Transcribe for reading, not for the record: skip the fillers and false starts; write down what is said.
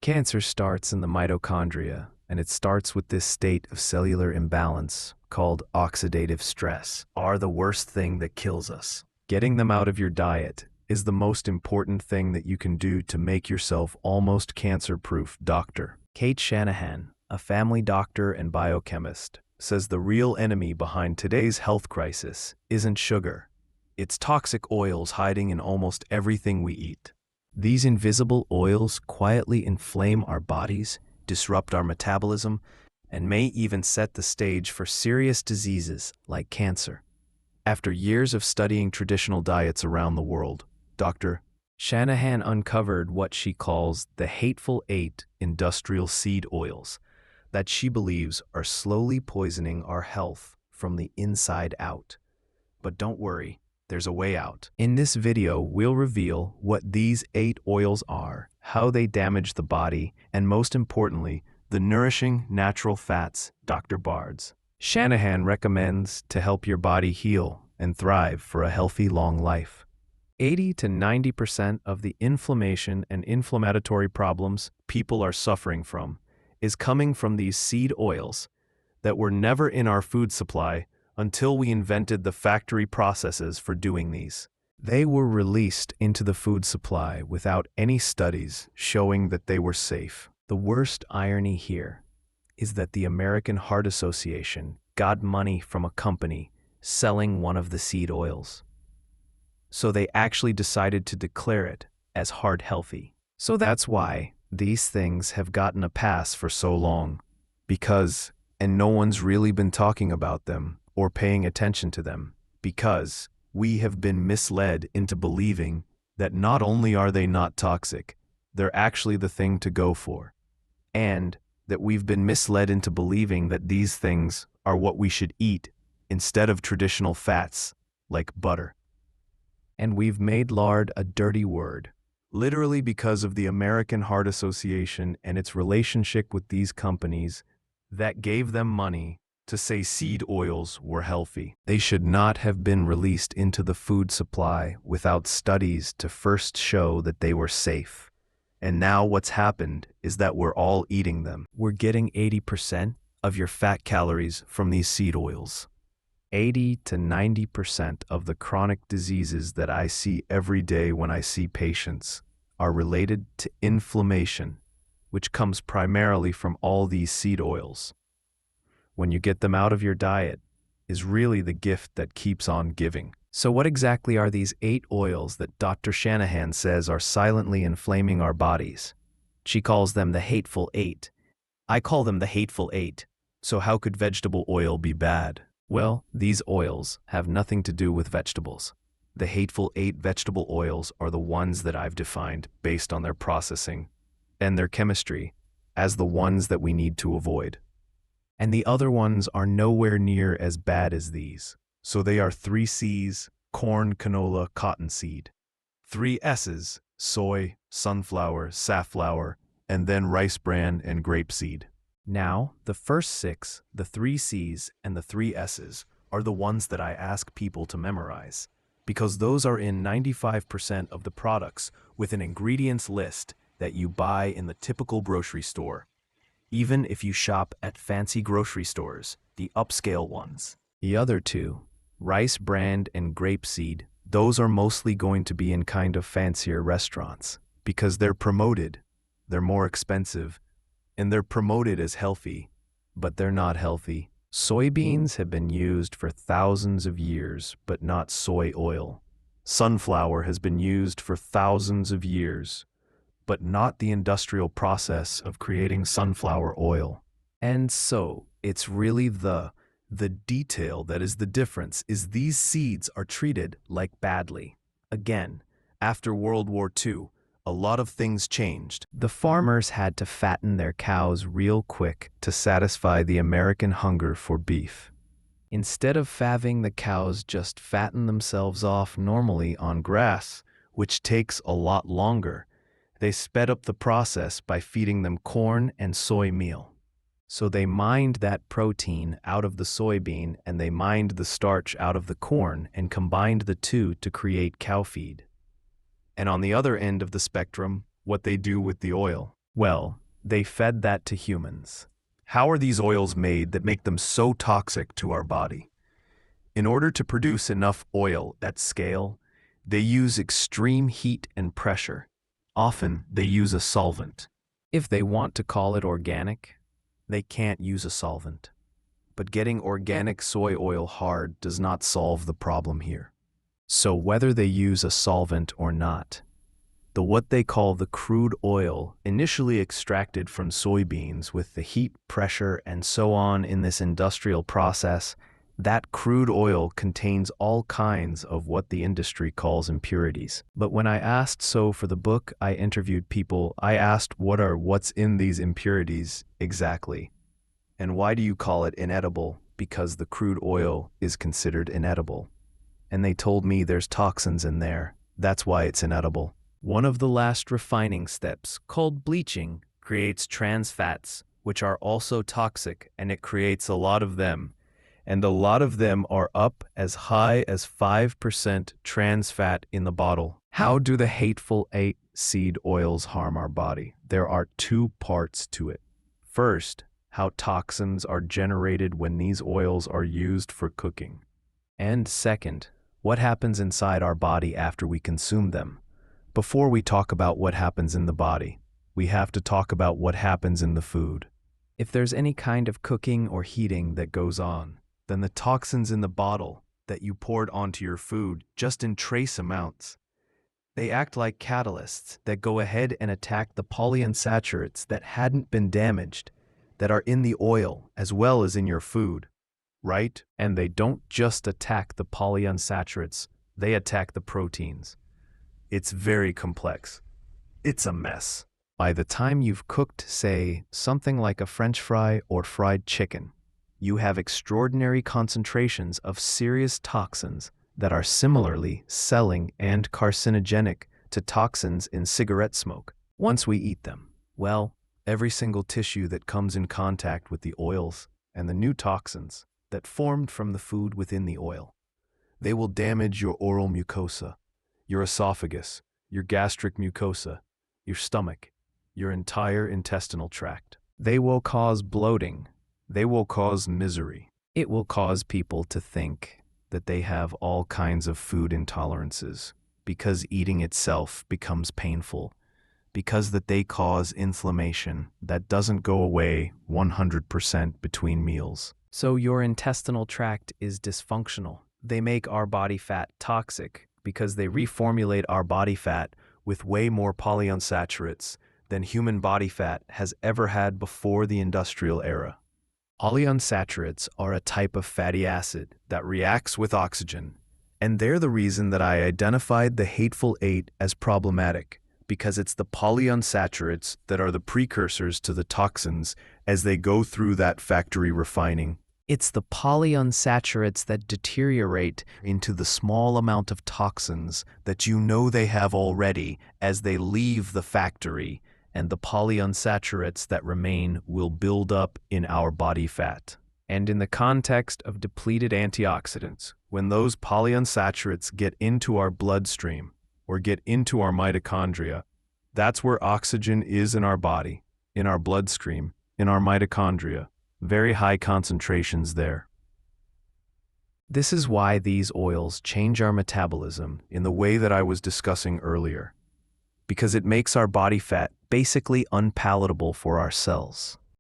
Cancer starts in the mitochondria, and it starts with this state of cellular imbalance called oxidative stress, are the worst thing that kills us. Getting them out of your diet is the most important thing that you can do to make yourself almost cancer-proof. Dr. Cate Shanahan, a family doctor and biochemist, says the real enemy behind today's health crisis isn't sugar. It's toxic oils hiding in almost everything we eat. These invisible oils quietly inflame our bodies, disrupt our metabolism, and may even set the stage for serious diseases like cancer. After years of studying traditional diets around the world, Dr. Shanahan uncovered what she calls the Hateful Eight industrial seed oils that she believes are slowly poisoning our health from the inside out. But don't worry, there's a way out. In this video, we'll reveal what these 8 oils are, how they damage the body, and most importantly, the nourishing natural fats Dr. Shanahan recommends to help your body heal and thrive for a healthy, long life. 80 to 90% of the inflammation and inflammatory problems people are suffering from is coming from these seed oils that were never in our food supply until we invented the factory processes for doing these. They were released into the food supply without any studies showing that they were safe. The worst irony here is that the American Heart Association got money from a company selling one of the seed oils. So they actually decided to declare it as heart healthy. So that's why these things have gotten a pass for so long. And no one's really been talking about them or paying attention to them, because we have been misled into believing that not only are they not toxic, they're actually the thing to go for, and that we've been misled into believing that these things are what we should eat instead of traditional fats like butter. And we've made lard a dirty word, literally because of the American Heart Association and its relationship with these companies that gave them money to say seed oils were healthy. They should not have been released into the food supply without studies to first show that they were safe. And now what's happened is that we're all eating them. We're getting 80% of your fat calories from these seed oils. 80 to 90% of the chronic diseases that I see every day when I see patients are related to inflammation, which comes primarily from all these seed oils. When you get them out of your diet is really the gift that keeps on giving. So what exactly are these 8 oils that Dr. Shanahan says are silently inflaming our bodies? She calls them the Hateful Eight. I call them the Hateful Eight. So how could vegetable oil be bad? Well, these oils have nothing to do with vegetables. The Hateful Eight vegetable oils are the ones that I've defined based on their processing and their chemistry as the ones that we need to avoid. And the other ones are nowhere near as bad as these. So they are 3 C's, corn, canola, cottonseed. 3 S's, soy, sunflower, safflower, and then rice bran and grapeseed. Now, the first 6, the 3 C's and the 3 S's, are the ones that I ask people to memorize, because those are in 95% of the products with an ingredients list that you buy in the typical grocery store. Even if you shop at fancy grocery stores, the upscale ones. The other 2, rice bran and grapeseed, those are mostly going to be in kind of fancier restaurants because they're promoted, they're more expensive, and they're promoted as healthy, but they're not healthy. Soybeans have been used for thousands of years, but not soy oil. Sunflower has been used for thousands of years, but not the industrial process of creating sunflower oil. And so it's really the detail that is the difference, is these seeds are treated like badly. Again, after World War II, a lot of things changed. The farmers had to fatten their cows real quick to satisfy the American hunger for beef. Instead of having the cows just fatten themselves off normally on grass, which takes a lot longer, they sped up the process by feeding them corn and soy meal. So they mined that protein out of the soybean and they mined the starch out of the corn and combined the 2 to create cow feed. And on the other end of the spectrum, what they do with the oil. Well, they fed that to humans. How are these oils made that make them so toxic to our body? In order to produce enough oil at scale, they use extreme heat and pressure. Often, they use a solvent. If they want to call it organic, they can't use a solvent. But getting organic soy oil hard does not solve the problem here. So whether they use a solvent or not, what they call the crude oil, initially extracted from soybeans with the heat, pressure, and so on in this industrial process, that crude oil contains all kinds of what the industry calls impurities. But when I asked for the book, I interviewed people. I asked what's in these impurities exactly? And why do you call it inedible? Because the crude oil is considered inedible. And they told me there's toxins in there. That's why it's inedible. One of the last refining steps, called bleaching, creates trans fats, which are also toxic, and it creates a lot of them. And a lot of them are up as high as 5% trans fat in the bottle. How do the Hateful Eight seed oils harm our body? There are two parts to it. First, how toxins are generated when these oils are used for cooking. And second, what happens inside our body after we consume them. Before we talk about what happens in the body, we have to talk about what happens in the food. If there's any kind of cooking or heating that goes on, then the toxins in the bottle that you poured onto your food just in trace amounts, they act like catalysts that go ahead and attack the polyunsaturates that hadn't been damaged, that are in the oil as well as in your food, right? And they don't just attack the polyunsaturates, they attack the proteins. It's very complex. It's a mess. By the time you've cooked, say, something like a French fry or fried chicken, you have extraordinary concentrations of serious toxins that are similarly selling and carcinogenic to toxins in cigarette smoke. Once we eat them, well, every single tissue that comes in contact with the oils and the new toxins that formed from the food within the oil, they will damage your oral mucosa, your esophagus, your gastric mucosa, your stomach, your entire intestinal tract. They will cause bloating. They will cause misery. It will cause people to think that they have all kinds of food intolerances because eating itself becomes painful, because that they cause inflammation that doesn't go away 100% between meals. So your intestinal tract is dysfunctional. They make our body fat toxic because they reformulate our body fat with way more polyunsaturates than human body fat has ever had before the industrial era. Polyunsaturates are a type of fatty acid that reacts with oxygen, and they're the reason that I identified the Hateful Eight as problematic, because it's the polyunsaturates that are the precursors to the toxins as they go through that factory refining. It's the polyunsaturates that deteriorate into the small amount of toxins that you know they have already as they leave the factory, and the polyunsaturates that remain will build up in our body fat. And in the context of depleted antioxidants, when those polyunsaturates get into our bloodstream or get into our mitochondria, that's where oxygen is in our body, in our bloodstream, in our mitochondria. Very high concentrations there. This is why these oils change our metabolism in the way that I was discussing earlier, because it makes our body fat basically unpalatable for our cells.